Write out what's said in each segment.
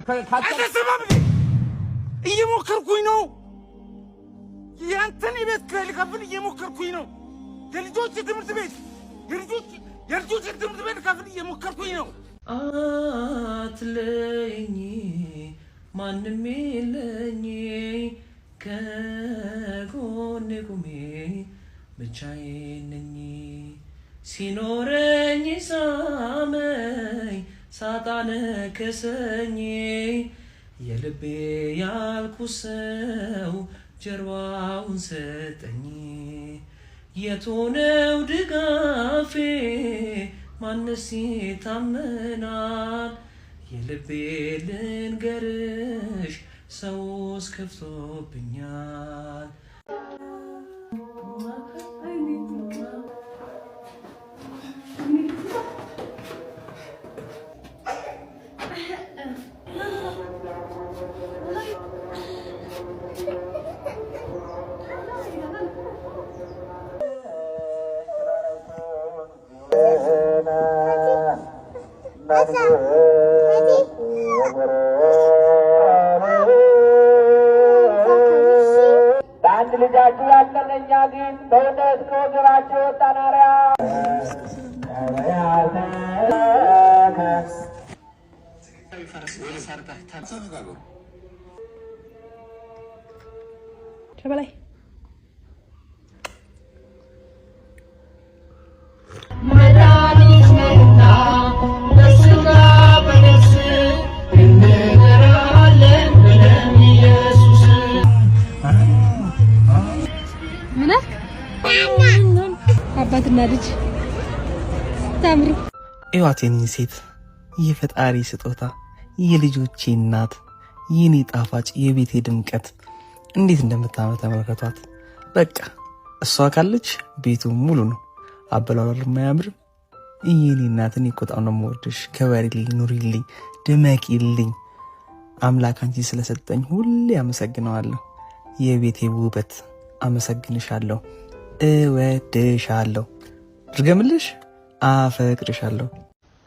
አትሰማም እየሞከርኩኝ ነው ያንተን ቤት ከልከፍል እየሞከርኩኝ ነው የልጆች ትምህርት ቤት የልጆች ትምህርት ቤት ከፍል እየሞከርኩኝ ነው አትለኝ ማንም የለኝ ከጎኔ ቆሜ ብቻዬን ነኝ ሲኖረኝ ሳመኝ ሳጣን ከሰኝ የልቤ ያልኩት ሰው ጀርባውን ሰጠኝ የቱ ነው ድጋፌ ማንስ ይታመናል የልቤ ልንገርሽ ሰውስ ከፍቶብኛል አንድ ልጃችሁ ያለነኛ ግን በእውነት ከወገባችሁ ወጣናሪያ ሸበላይ አባትና ልጅ ታምሩ እዋቴን ሴት የፈጣሪ ስጦታ የልጆቼ እናት የኔ ጣፋጭ የቤቴ ድምቀት እንዴት እንደምታምር ተመልከቷት በቃ እሷ ካለች ቤቱ ሙሉ ነው አበላላል ማያምር የኔ እናትን ይቆጣው ነው የምወድሽ ከበሪልኝ ኑሪልኝ ድመቂልኝ አምላክ አንቺ ስለሰጠኝ ሁሌ አመሰግናለሁ የቤቴ ውበት አመሰግንሻለሁ እወድሻለሁ ድርገምልሽ አፈቅርሻለሁ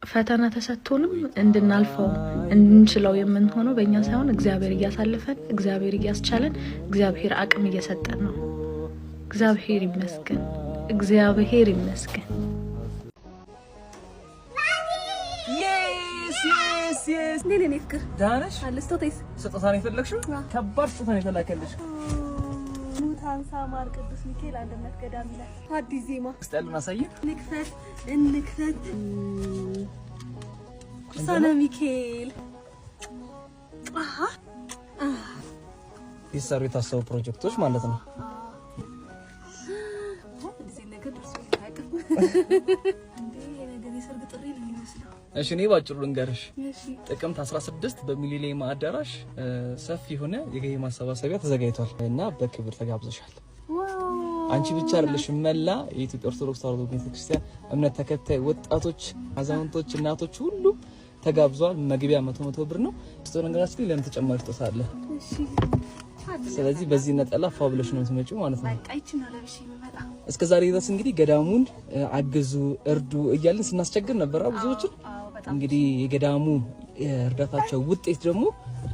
ፈተና ተሰጥቶንም እንድናልፈው እንድንችለው የምንሆነው በእኛ ሳይሆን እግዚአብሔር እያሳለፈን እግዚአብሔር እያስቻለን እግዚአብሔር አቅም እየሰጠን ነው እግዚአብሔር ይመስገን እግዚአብሔር ይመስገን yes ነኔ ፍቅር ዳነሽ አለስቶቴስ ስጦታን የፈለግሽው ከባድ ስጦታን የፈላከልሽ ሙታንሳ ማር ቅዱስ ሚካኤል አንድነት ገዳም ይላል አዲስ ዜማ እስታልና ሳይን እንክፈት ኩሳነ ሚካኤል ይሰሩ የታሰቡ ፕሮጀክቶች ማለት ነው እሺ እኔ ባጭሩ ልንገርሽ ጥቅምት 16 በሚሊኒየም አዳራሽ ሰፊ ሆነ የገቢ ማሰባሰቢያ ተዘጋጅቷል እና በክብር ተጋብዘሻል አንቺ ብቻ አይደለሽ መላ የኢትዮጵያ ኦርቶዶክስ ተዋሕዶ ቤተክርስቲያን እምነት ተከታይ ወጣቶች አዛውንቶች እናቶች ሁሉ ተጋብዘዋል መግቢያ 100 ብር ነው ስጦታ ነገራችን ለምን ተጨማሪ ስጦታ አለ እሺ ስለዚህ በዚህ ነጠላ ፋብለሽ ነው የምትመጪው ማለት ነው በቃ ይቺ ነው ለብሽ ይመጣ እስከዛሬ ድረስ እንግዲህ ገዳሙን አግዙ እርዱ እያልን ስናስቸግር ነበር ብዙዎችን እንግዲህ የገዳሙ እርዳታቸው ውጤት ደግሞ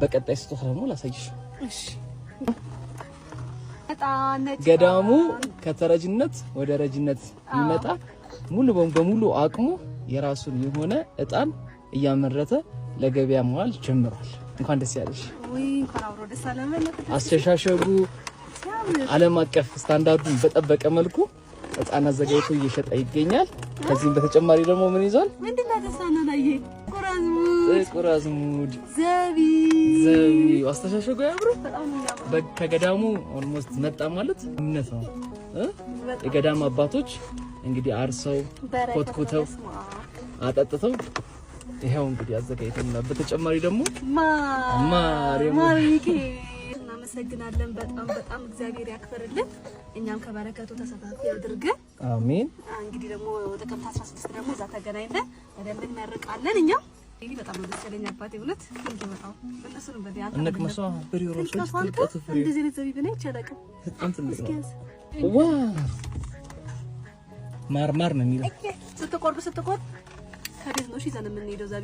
በቀጣይ ስጦታ ደግሞ ላሳይሽ እሺ ገዳሙ ከተረጅነት ወደ ረጅነት ይመጣ ሙሉ በሙሉ አቅሙ የራሱን የሆነ እጣን እያመረተ ለገበያ መዋል ጀምሯል እንኳን ደስ ያለሽ ወይ እንኳን አብሮ ደስ አለን አስተሻሸጉ ዓለም አቀፍ ስታንዳርዱን በጠበቀ መልኩ እጣን አዘጋጅቶ እየሸጠ ይገኛል ከዚህም በተጨማሪ ደግሞ ምን ይዟል ምንድነው ተሳናና ይሄ ቁራዝሙድ ዘቢ አስተሻሸጉ ያብሩ ከገዳሙ ኦልሞስት መጣ ማለት እምነት ነው የገዳም አባቶች እንግዲህ አርሰው ኮትኩተው አጠጥተው ይሄው እንግዲህ አዘጋጅተውና በተጨማሪ ደግሞ ማሪኬ እናመሰግናለን በጣም እግዚአብሔር ያክብርልን እኛም ከበረከቱ ተሳታፊ ያድርገን አሜን እንግዲህ ደግሞ ጥቅምት 16 ደግሞ እዛ ተገናኝተን በደንብ እናርቃለን እኛም እንግዲህ በጣም ደስ ያለኝ አባቴ እውነት እንግዲህ እነሱን በዲያ እንክ መስዋ ፍሪሮች ጥልቀት ፍሪ እንደዚህ አይነት ዘቢብ ነው ይቻላል እንት ዋው ማርማር ነው የሚለው ስትቆርብ ከቤት ነው ይዘን የምንሄደው ዛሬ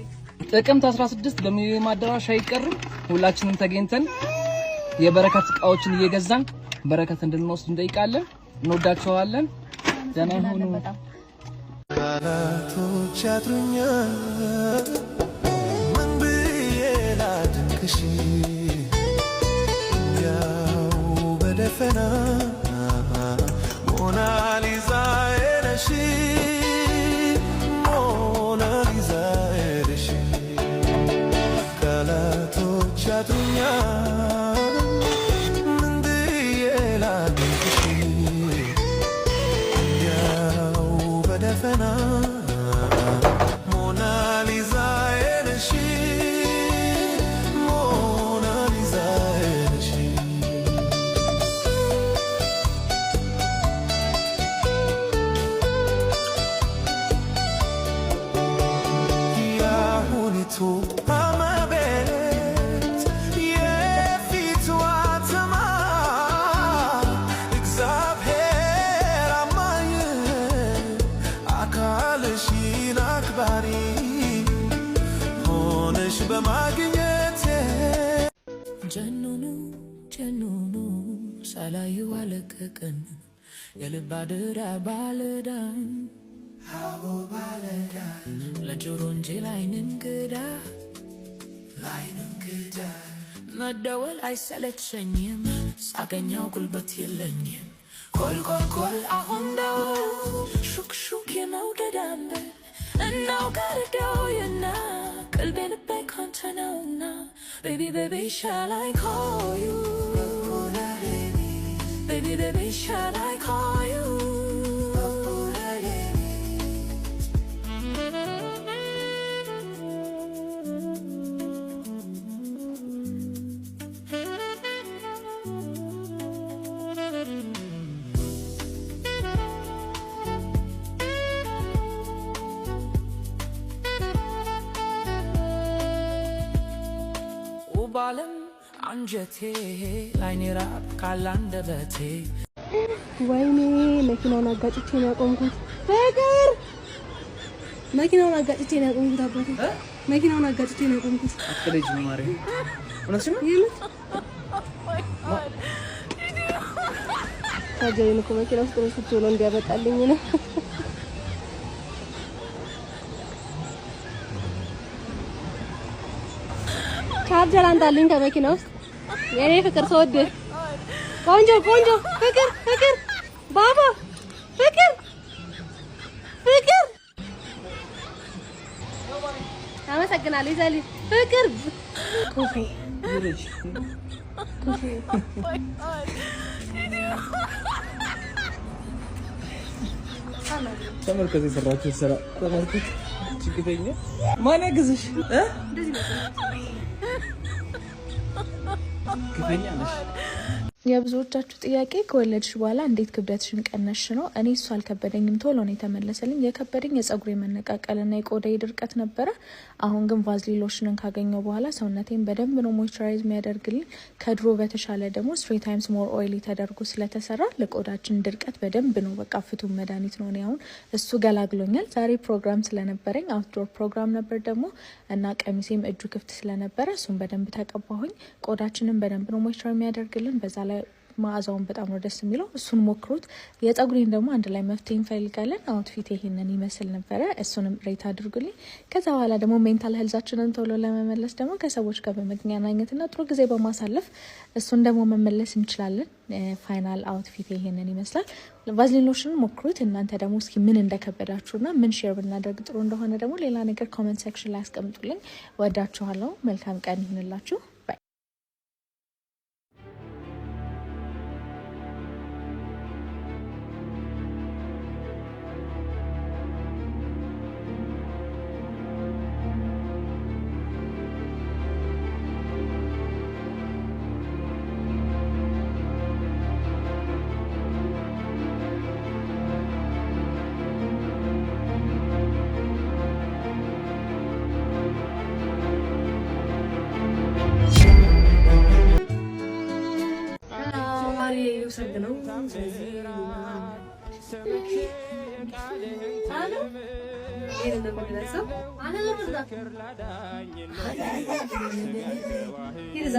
ጥቅምት 16 በሚሊኒየም አዳራሽ አይቀርም። ሁላችንም ተገኝተን የበረከት እቃዎችን እየገዛን በረከት እንድንወስድ እንጠይቃለን። እንወዳቸዋለን። ደህና ሁኑ። ቃላቶች ያጥሩኛል ምን ብዬ ላድንቅሽ ያው በደፈና ሞናሊዛ ነሽ ሞናሊዛ ነሽ ቃላቶች ያጥሩኛል ምን ብዬ ላድንቅሽ ያው በደፈና ሞናሊዛ ነሽ ሞናሊዛ ነሽ ያሁኒቱ አመቤት የፊቷ ተማር እግዚአብሔር አማኝ አካልሽን አክባሪ ሆነሽ በማግኘቴ ጀኑኑ ጀኑኑ ሳላዩ አለቀቅን የልብ አድራ ባለዳን አቦ ባለዳን ለጆሮ እንጂ ላይን እንግዳ መደወል አይሰለቸኝም ሳገኘው ጉልበት የለኝም ኮልኮልኮል አሁን ደውል ሹክሹክ የመውደድ አንበል እናው ጋርደውና ቀልቤ ልቤ ካንተ ነውና baby baby shall I call you baby baby shall I call you ባለም አንጀቴ ላይኔ ራብ ካላንደበቴ ወይኔ መኪናውን አጋጭቼ ነው ያቆምኩት ፍቅር መኪናውን አጋጭቼ ነው ያቆምኩት አባቴ መኪናውን አጋጭቼ ነው ያቆምኩት አትለጅ ማሪ እውነትሽ ነው ይሄን ታጀሪን እኮ መኪና ውስጥ ነው ስትሆነ እንዲያመጣልኝ ነው ቻርጀር አንጣልኝ ከመኪና ውስጥ የኔ ፍቅር ሰወድ ቆንጆ ቆንጆ ፍቅር ባባ ፍቅር አመሰግናለሁ ይዘሊ ፍቅር ኮፊ ተመልከቱ የሰራችሁት ስራ ተመልከቱ ችግተኛ ማን ያግዝሽ እንደዚህ ነው ግፈኛ ነሽ የብዙዎቻችሁ ጥያቄ ከወለድሽ በኋላ እንዴት ክብደትሽን ቀነሽ ነው። እኔ እሱ አልከበደኝም፣ ቶሎ ነው የተመለሰልኝ። የከበደኝ የጸጉሬ መነቃቀልና የቆዳዬ ድርቀት ነበረ። አሁን ግን ቫዝሊን ሎሽንን ካገኘው በኋላ ሰውነቴን በደንብ ነው ሞይስቸራይዝ የሚያደርግልኝ። ከድሮ በተሻለ ደግሞ 3 ታይምስ ሞር ኦይሊ ተደርጎ ስለተሰራ ለቆዳችን ድርቀት በደንብ ነው በቃ ፍቱን መድኃኒት ነው። እኔ አሁን እሱ ገላግሎኛል። ዛሬ ፕሮግራም ስለነበረኝ አውትዶር ፕሮግራም ነበር ደግሞ እና ቀሚሴም እጁ ክፍት ስለነበረ እሱን በደንብ ተቀባሁኝ። ቆዳችንን በደንብ ነው ሞይስቸር የሚያደርግልን። በዛ ላይ ማዕዛውን በጣም ነው ደስ የሚለው። እሱን ሞክሩት። የጸጉሬን ደግሞ አንድ ላይ መፍትሄ እንፈልጋለን። አውትፊት ይሄንን ይመስል ነበረ። እሱንም ሬት አድርጉልኝ። ከዛ በኋላ ደግሞ ሜንታል ሄልዛችንን ቶሎ ለመመለስ ደግሞ ከሰዎች ጋር በመገናኘትና ጥሩ ጊዜ በማሳለፍ እሱን ደግሞ መመለስ እንችላለን። ፋይናል አውትፊት ይሄንን ይመስላል። ቫዝሊን ሎሽን ሞክሩት። እናንተ ደግሞ እስኪ ምን እንደከበዳችሁና ምን ሼር ብናደርግ ጥሩ እንደሆነ ደግሞ ሌላ ነገር ኮሜንት ሴክሽን ላይ አስቀምጡልኝ። ወዳችኋለሁ። መልካም ቀን ይሁንላችሁ። ይሄን ነው የምንለብሰው። ይዛ